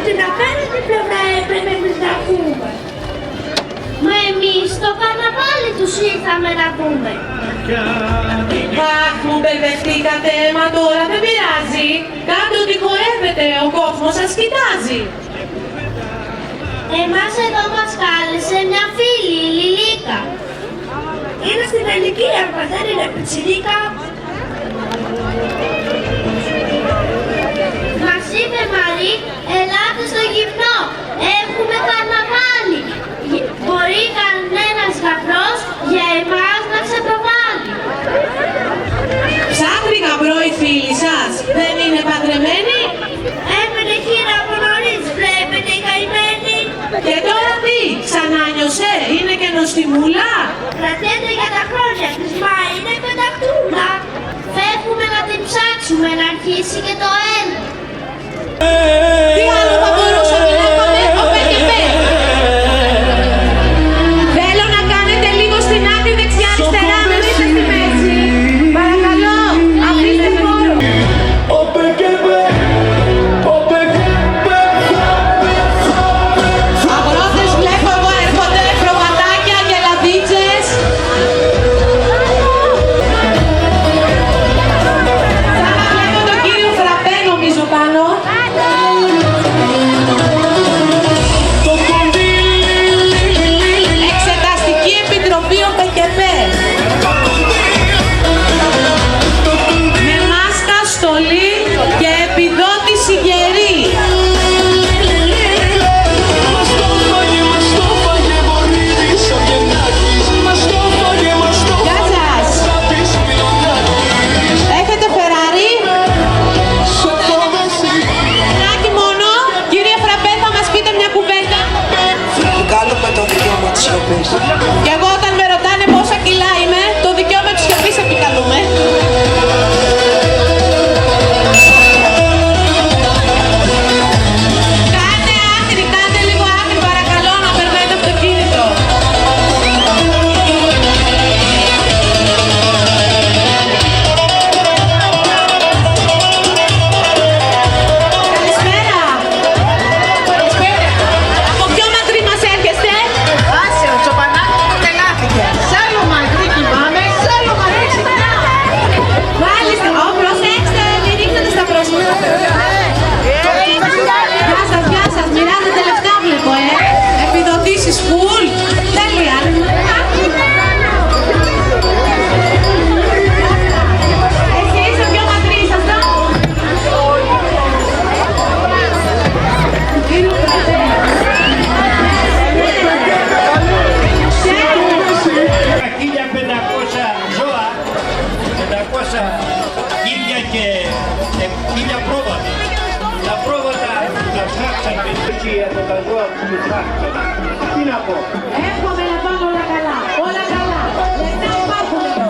την απέναντι πλευρά έπρεπε εμείς να πούμε. Μα εμείς στο καρναβάλι τους ήρθαμε να πούμε. Αχ, μου μπερδευτήκατε, μα τώρα δεν πειράζει. Κάντε ό,τι χορεύετε, ο κόσμος σας κοιτάζει. Εμάς εδώ μας κάλεσε μια φίλη, η Λιλίκα. Είναι στην ηλικία μας, δεν είναι πιτσιρίκα. Μας είπε Μαρή, ελάτε στο γυμνό, έχουμε καρναβάλι. Μπορεί κανένας γαμπρός για εμάς να ξεπροβάλλει. Ψάχνει γαμπρό η φίλη σας, δεν είναι παντρεμένη? Έμενε χείρα από νωρίς, βλέπετε η καημένη. Και τώρα τι, ξανά νιώσε, είναι και νοστιμούλα? Κρατιέται για τα χρόνια της, μα είναι πεντακτούλα. Φεύγουμε να την ψάξουμε, να αρχίσει και το ένα. Τι άλλο θα μπορούσαμε να πάμε, ο ΠΚΠ? Θέλω να κάνετε λίγο στην άκρη δεξιά-αριστερά, με είστε στη μέση. Παρακαλώ, αφήστε χώρο. Αγρότες βλέπω εγώ έρχονται, προβατάκια και λαδίτσες. Σαν να βλέπω τον κύριο Φραπέ νομίζω πάνω. Εξεταστική Επιτροπή ο ΠΚΠ. Με μάσκα, στολή και επιδότηση γερή. Γεια σας. Έχετε Φεράρι? Νάκι μόνο. Κύριε Φραπέ, θα μας πείτε μια κουβέντα? Βγάλουμε το δικαίωμα της σιωπής. Και εγώ όταν με ρωτάνε πόσα κιλά είμαι, το δικαίωμα της σιωπής επικαλούμε. Κάντε λίγο άκρη παρακαλώ, να περνάει το αυτοκίνητο. Καλησπέρα. Από ποιο μακρύ μας έρχεστε? Άσε, ο Τσοπανάκης μου τελάθηκε. Σ' άλλο μακρύ κοιμάμαι, σ' άλλο μακρύ ξυπνάω. Μάλιστα, προσέξτε, μην ρίχνετε στα πρόσωπα. Γεια σας, μοιράζετε λεφτά βλέπω, επιδοτήσεις full, τέλεια. Εσείς ο πιο μακρύ ήσασταν? Κύριο Φραπέ. 1500 ζώα, 500 χίλια και 1000 πρόβατα. Τα πρόβατα τα ψάξαμε και από τα ζώα που τους ψάξαμε. Τι να πω. Εύχομαι να πάνε όλα καλά. Όλα καλά. Λεφτά υπάρχουν εδώ.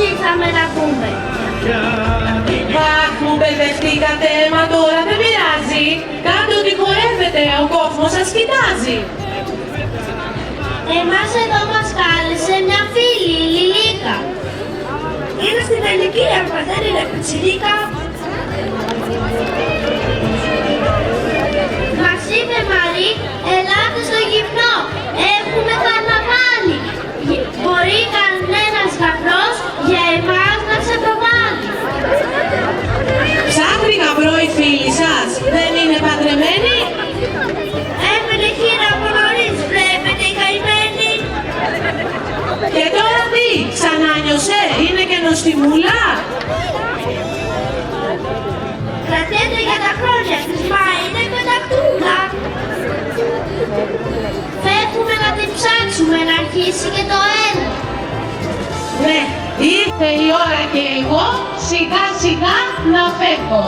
ήρθαμε να πούμε. Αχ, μου μπερδευτήκατε, μα τώρα δεν πειράζει. Κάντε ό,τι χορεύετε, ο κόσμος σας κοιτάζει. Εμάς εδώ μας κάλεσε μια φίλη, η Λιλίκα. Είναι στην ηλικία μας, δεν είναι πιτσιρίκα. Μας είπε Μαρή, ελάτε στο γυμνό, έχουμε καρναβάλι. Μπορεί κανένας γαμπρός για εμάς να ξεπροβάλλει. Ψάχνει γαμπρό η φίλη σας, δεν είναι παντρεμένη. Έμενε χείρα από νωρίς, βλέπετε η καημένη. Και τώρα τι, ξανά νιώσε, είναι και νοστιμούλα. Κρατιέται για τα χρόνια της, μα είναι πεντακτούλα. Φεύγουμε να την ψάξουμε, να αρχίσει και το έργο. Ναι, ήρθε η ώρα και εγώ σιγά σιγά να φεύγω.